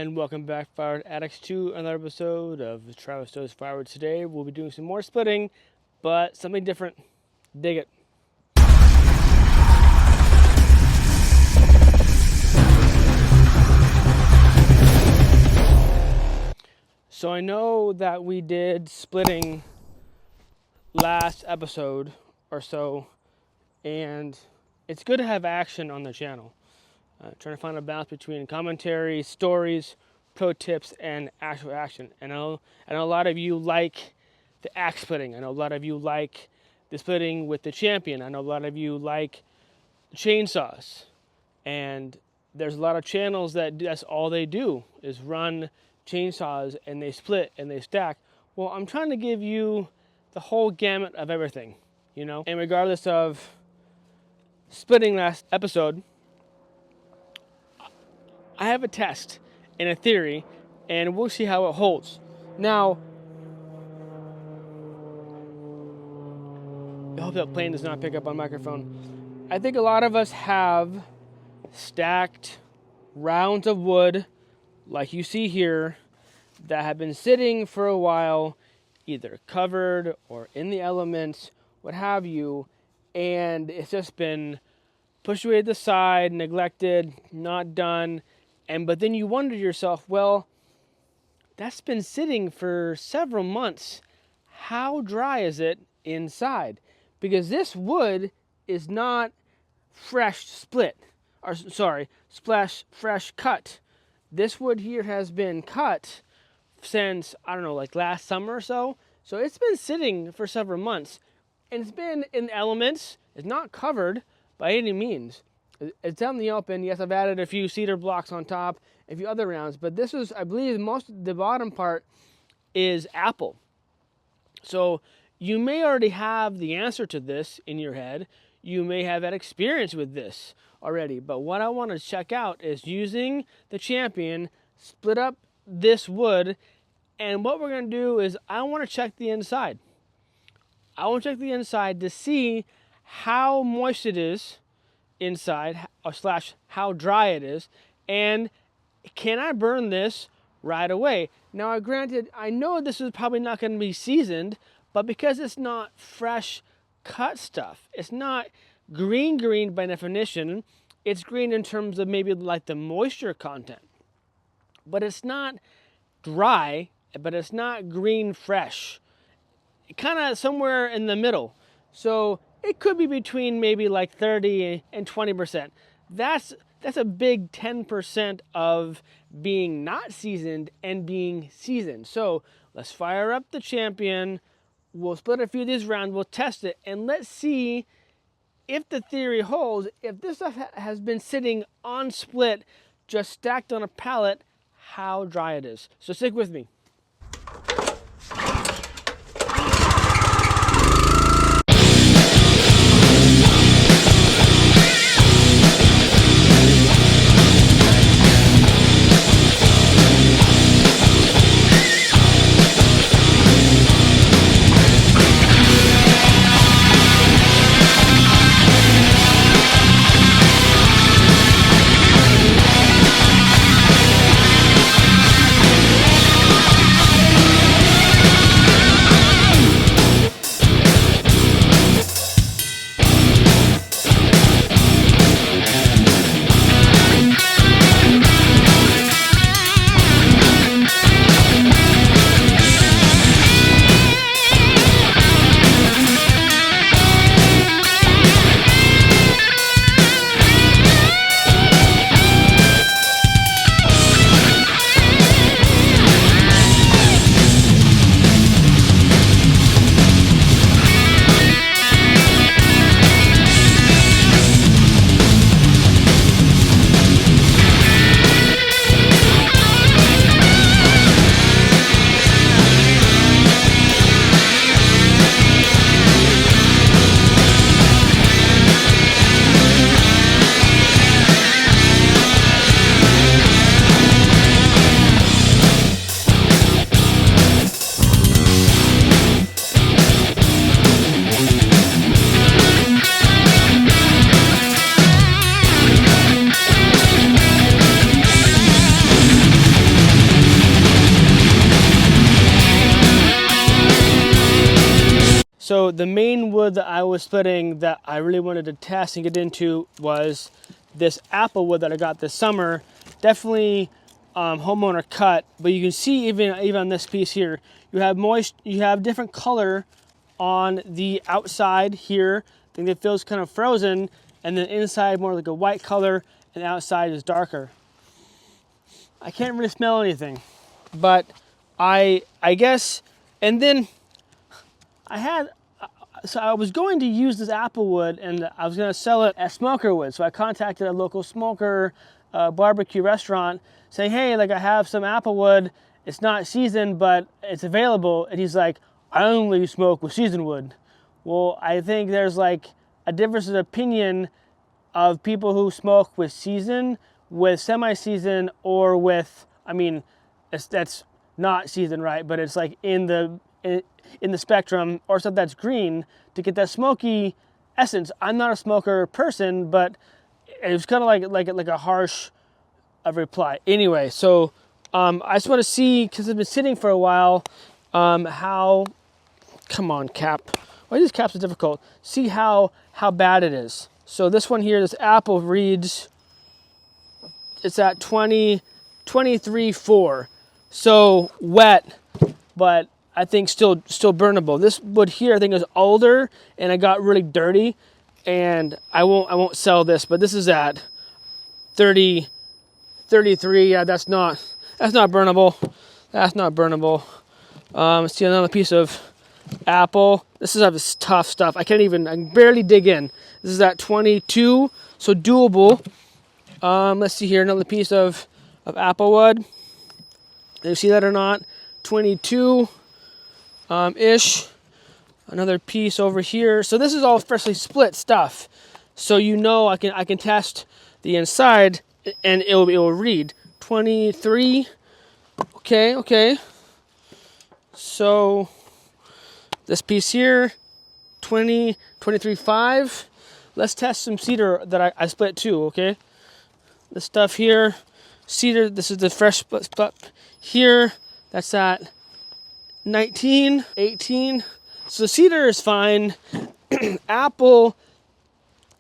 And welcome back, Firewood Addicts, to another episode of Travis Does Firewood. Today we'll be doing some more splitting, but something different. Dig it. So I know that we did splitting last episode or so, and it's good to have action on the channel. Trying to find a balance between commentary, stories, pro tips, and actual action. And I know a lot of you like the axe splitting. I know a lot of you like the splitting with the champion. I know a lot of you like chainsaws. And there's a lot of channels that's all they do is run chainsaws and they split and they stack. Well, I'm trying to give you the whole gamut of everything, you know? And regardless of splitting last episode, I have a test and a theory, and we'll see how it holds. Now, I hope that plane does not pick up on microphone. I think a lot of us have stacked rounds of wood, like you see here, that have been sitting for a while, either covered or in the elements, what have you, and it's just been pushed away to the side, neglected, not done. But then you wonder to yourself, well, that's been sitting for several months. How dry is it inside? Because this wood is not fresh fresh cut. This wood here has been cut since, I don't know, like last summer or so. So it's been sitting for several months. And it's been in elements. It's not covered by any means. It's out in the open. Yes, I've added a few cedar blocks on top, a few other rounds, but this is, I believe, the bottom part is apple. So you may already have the answer to this in your head. You may have had experience with this already, but what I want to check out is using the champion, split up this wood, and what we're going to do is I want to check the inside. I want to check the inside to see how moist it is inside, or slash how dry it is, and can I burn this right away? Now, granted, I know this is probably not going to be seasoned, but because it's not fresh cut stuff, it's not green by definition. It's green in terms of maybe like the moisture content, but it's not dry, but it's not green fresh, kind of somewhere in the middle. So it could be between maybe like 30 and 20%. That's a big 10% of being not seasoned and being seasoned. So let's fire up the champion. We'll split a few of these rounds. We'll test it. And let's see if the theory holds. If this stuff has been sitting on split, just stacked on a pallet, how dry it is. So stick with me. So the main wood that I was splitting that I really wanted to test and get into was this apple wood that I got this summer. Definitely homeowner cut, but you can see even on this piece here, you have different color on the outside here. I think it feels kind of frozen, and then inside more like a white color, and the outside is darker. I can't really smell anything, but I guess, and then so I was going to use this apple wood and I was going to sell it as smoker wood. So I contacted a local smoker barbecue restaurant saying, hey, like I have some apple wood. It's not seasoned, but it's available. And he's like, I only smoke with seasoned wood. Well, I think there's like a difference of opinion of people who smoke with seasoned, with semi-seasoned, or with, I mean, that's not seasoned, right? But it's like in the spectrum, or stuff that's green to get that smoky essence. I'm not a smoker person, but it was kind of like a harsh reply. Anyway, so I just want to see, because it's been sitting for a while, how, come on cap, why these caps are difficult, see how bad it is. So this one here, this apple reads, it's at 23.4, so wet, but I think still burnable. This wood here I think is older and it got really dirty, and I won't sell this, but this is at 30, 33. Yeah, that's not burnable. That's not burnable. Let's see another piece of apple. This is tough stuff. I can barely dig in. This is at 22, so doable. Let's see here, another piece of apple wood. Do you see that or not? 22 ish. Another piece over here. So this is all freshly split stuff. So you know I can test the inside and it will read 23. Okay. So this piece here, 23.5. Let's test some cedar that I split too, okay? This stuff here, cedar, this is the fresh split here. That's at 19, 18. So cedar is fine. Apple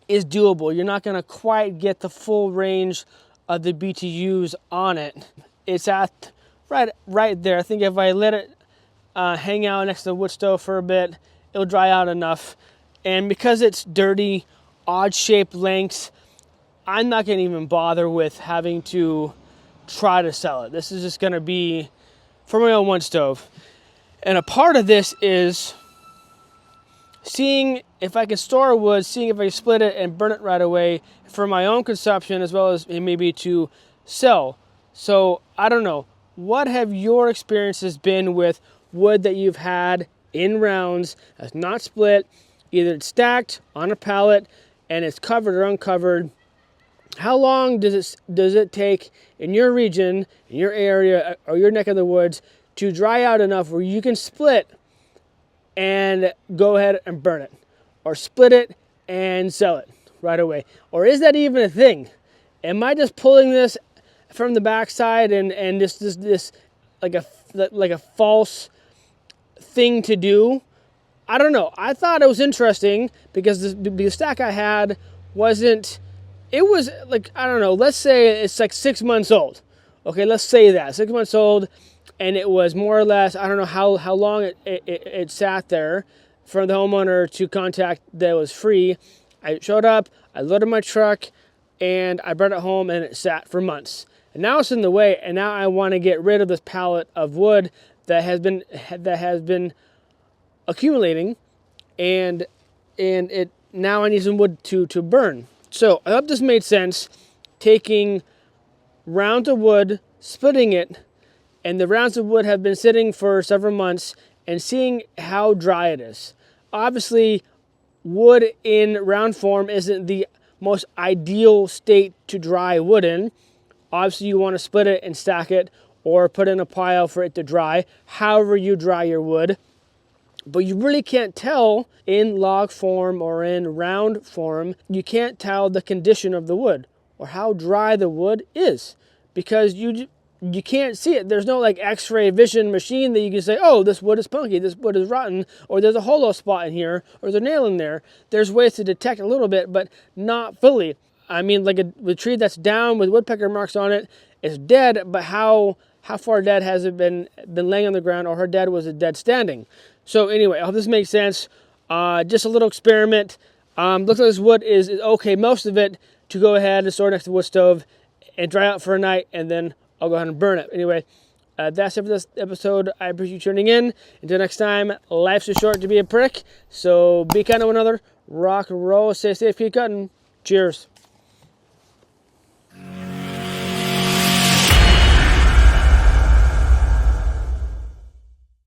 is doable. You're not gonna quite get the full range of the BTUs on it. It's at right there. I think if I let it hang out next to the wood stove for a bit, it'll dry out enough. And because it's dirty, odd shaped lengths, I'm not gonna even bother with having to try to sell it. This is just gonna be for my own wood stove. And a part of this is seeing if I can store wood, seeing if I can split it and burn it right away for my own consumption, as well as maybe to sell. So I don't know. What have your experiences been with wood that you've had in rounds that's not split, either it's stacked on a pallet and it's covered or uncovered? How long does it take in your region, in your area, or your neck of the woods to dry out enough where you can split and go ahead and burn it, or split it and sell it right away? Or is that even a thing? Am I just pulling this from the backside and this like a false thing to do? I don't know. I thought it was interesting because the stack I had wasn't. It was like, I don't know, let's say it's like 6 months old. Okay, let's say that, 6 months old, and it was more or less, I don't know how long it sat there for the homeowner to contact that it was free. I showed up, I loaded my truck, and I brought it home, and it sat for months. And now it's in the way, and now I want to get rid of this pallet of wood that has been accumulating, and it now I need some wood to burn. So I hope this made sense, taking rounds of wood, splitting it, and the rounds of wood have been sitting for several months, and seeing how dry it is. Obviously, wood in round form isn't the most ideal state to dry wood in. Obviously, you want to split it and stack it, or put in a pile for it to dry, however you dry your wood. But you really can't tell in log form or in round form, you can't tell the condition of the wood or how dry the wood is, because you you can't see it. There's no like x-ray vision machine that you can say, oh, this wood is punky, this wood is rotten, or there's a hollow spot in here, or there's a nail in there. There's ways to detect a little bit, but not fully. I mean, like a tree that's down with woodpecker marks on it is dead, but how far dead has it been laying on the ground, or how dead was it dead standing? So anyway, I hope this makes sense. Just a little experiment. Looks like this wood is okay, most of it, to go ahead and store next to the wood stove and dry out for a night, and then I'll go ahead and burn it. Anyway, that's it for this episode. I appreciate you tuning in. Until next time, life's too short to be a prick, so be kind to one another. Rock and roll, stay safe, keep cutting. Cheers.